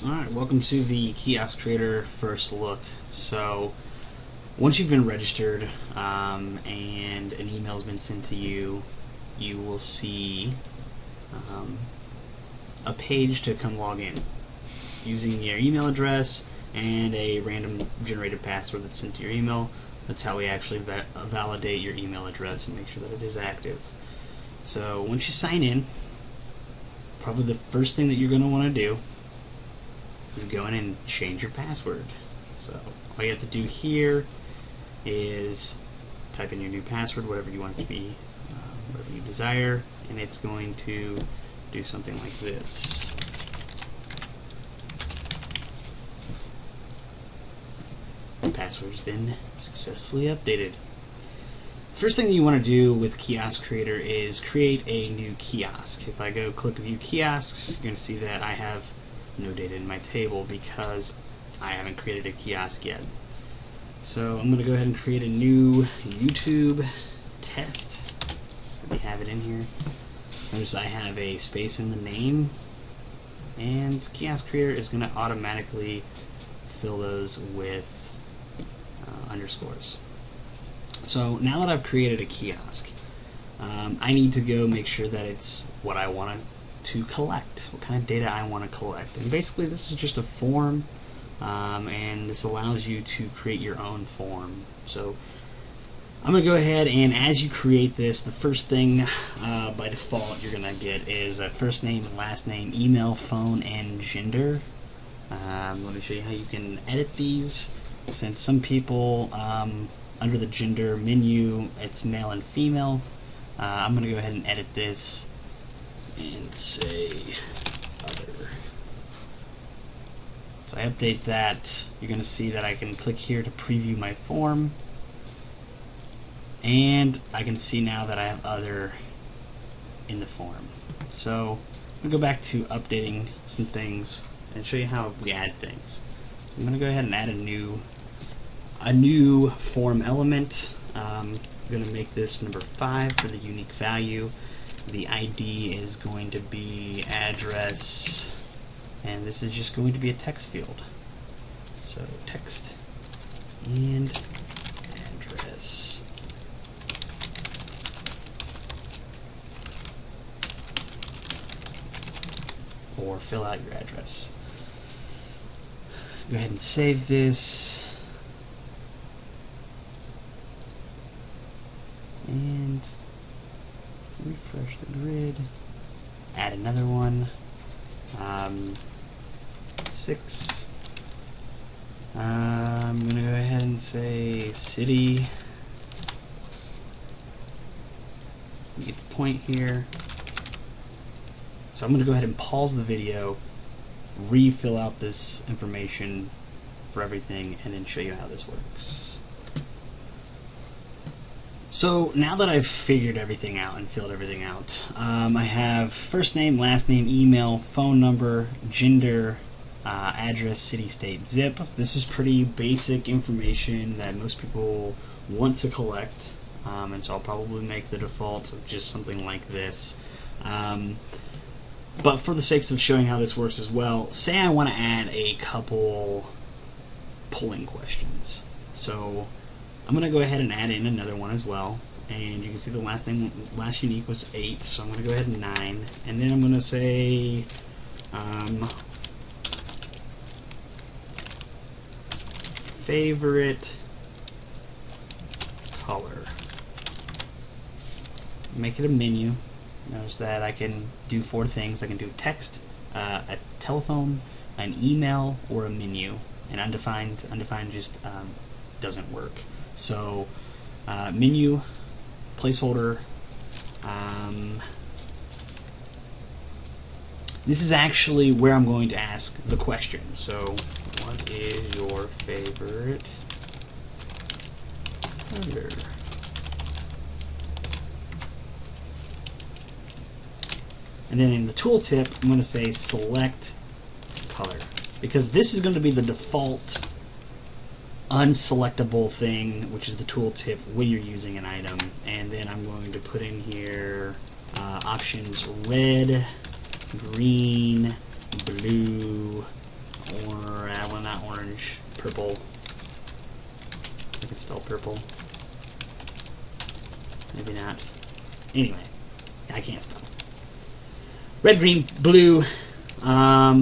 Alright, welcome to the Kiosk Creator first look. So, once you've been registered and an email has been sent to you, you will see a page to come log in using your email address and a random generated password that's sent to your email. That's how we actually validate your email address and make sure that it is active. So, once you sign in, probably the first thing that you're going to want to do is go in and change your password. So all you have to do here is type in your new password, whatever you want it to be, whatever you desire, and it's going to do something like this. The password's been successfully updated. First thing that you want to do with Kiosk Creator is create a new kiosk. If I go click View Kiosks, you're going to see that I have no data in my table because I haven't created a kiosk yet. So I'm going to go ahead and create a new YouTube test. We have it in here. Notice I have a space in the name, and Kiosk Creator is going to automatically fill those with underscores. So now that I've created a kiosk, I need to go make sure that it's what I want to collect, what kind of data I want to collect. And basically this is just a form, and this allows you to create your own form. So I'm going to go ahead, and as you create this, the first thing by default you're going to get is a first name, last name, email, phone, and gender. Let me show you how you can edit these. Since some people under the gender menu it's male and female, I'm going to go ahead and edit this and say other. So I update that. You're going to see that I can click here to preview my form, and I can see now that I have other in the form. So I'm going to go back to updating some things and show you how we add things. So I'm going to go ahead and add a new form element. I'm going to make this number 5 for the unique value. The ID is going to be address, and this is just going to be a text field. So text and address. Or fill out your address. Go ahead and save this. And refresh the grid. Add another one. 6. I'm going to go ahead and say city. You get the point here. So I'm going to go ahead and pause the video, refill out this information for everything, and then show you how this works. So now that I've figured everything out and filled everything out, I have first name, last name, email, phone number, gender, address, city, state, zip. This is pretty basic information that most people want to collect, and so I'll probably make the default of just something like this. But for the sakes of showing how this works as well, say I want to add a couple polling questions. So I'm going to go ahead and add in another one as well, and you can see the last unique was 8, so I'm going to go ahead and 9, and then I'm going to say favorite color. Make it a menu. Notice that I can do 4 things. I can do text, a telephone, an email, or a menu. And undefined just doesn't work. So menu, placeholder. This is actually where I'm going to ask the question. So what is your favorite color? And then in the tooltip, I'm going to say select color, because this is going to be the default unselectable thing, which is the tooltip when you're using an item. And then I'm going to put in here options red, green, blue, or well, not orange, purple. I can spell purple. Maybe not. Anyway, I can't spell. Red, green, blue, yellow.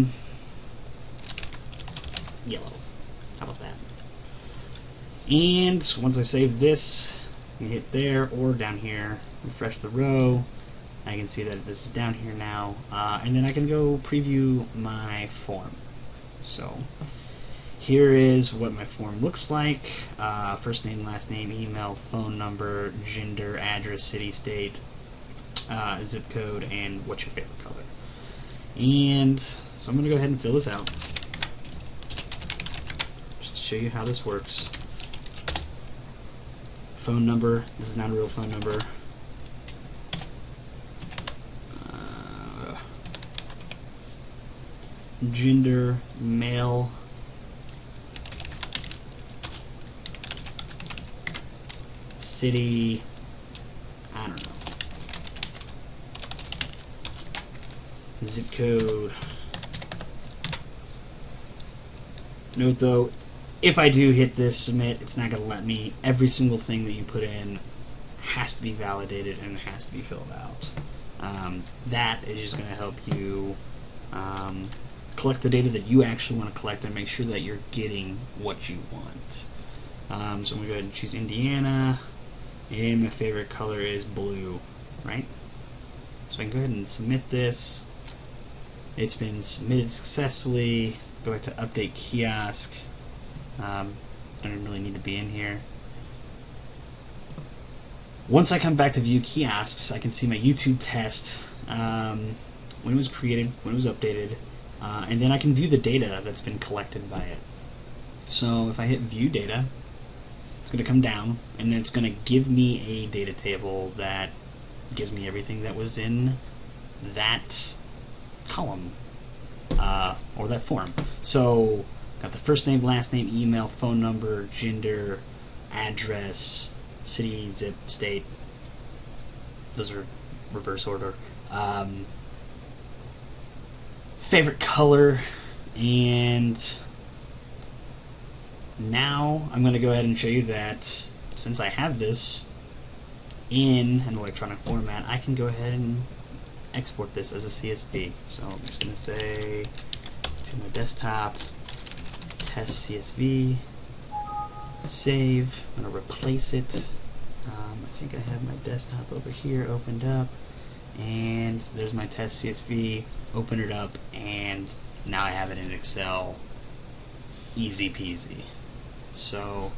How about that? And once I save this, I can hit there or down here, refresh the row. I can see that this is down here now, and then I can go preview my form. So here is what my form looks like. First name, last name, email, phone number, gender, address, city, state, zip code, and what's your favorite color. And so I'm going to go ahead and fill this out just to show you how this works. Phone number, this is not a real phone number. Gender, male. City, I don't know. Zip code. Note though, if I do hit this submit, it's not going to let me. Every single thing that you put in has to be validated and has to be filled out. That is just going to help you collect the data that you actually want to collect and make sure that you're getting what you want. So I'm going to go ahead and choose Indiana, and my favorite color is blue, right? So I can go ahead and submit this. It's been submitted successfully. Go back to update kiosk. Don't even really need to be in here. Once I come back to view kiosks, I can see my YouTube test, when it was created, when it was updated, and then I can view the data that's been collected by it. So if I hit view data, it's going to come down, and it's going to give me a data table that gives me everything that was in that column, or that form. So got the first name, last name, email, phone number, gender, address, city, zip, state. Those are reverse order. Favorite color, and now I'm going to go ahead and show you that since I have this in an electronic format, I can go ahead and export this as a CSV. So I'm just going to say to my desktop, test CSV, save. I'm going to replace it. I think I have my desktop over here opened up, and there's my test CSV. Open it up, and now I have it in Excel. Easy peasy. So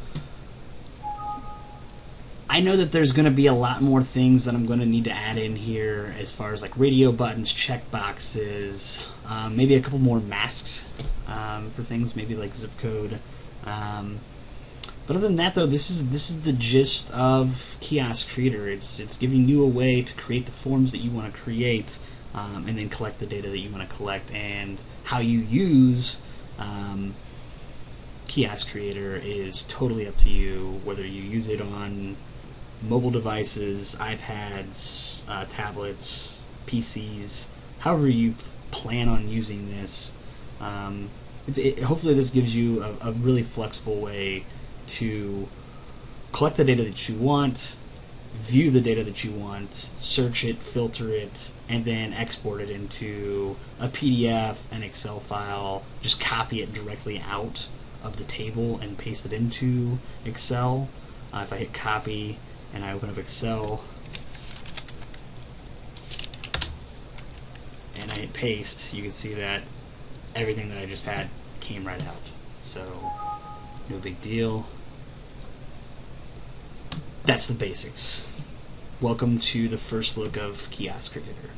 I know that there's going to be a lot more things that I'm going to need to add in here as far as like radio buttons, check boxes, maybe a couple more masks for things, maybe like zip code. But other than that, though, this is the gist of Kiosk Creator. It's giving you a way to create the forms that you want to create, and then collect the data that you want to collect. And how you use Kiosk Creator is totally up to you, whether you use it on mobile devices, iPads, tablets, PCs, however you plan on using this. Hopefully this gives you a really flexible way to collect the data that you want, view the data that you want, search it, filter it, and then export it into a PDF, an Excel file. Just copy it directly out of the table and paste it into Excel. If I hit copy and I open up Excel and I hit paste, you can see that everything that I just had came right out. So no big deal. That's the basics. Welcome to the first look of Kiosk Creator.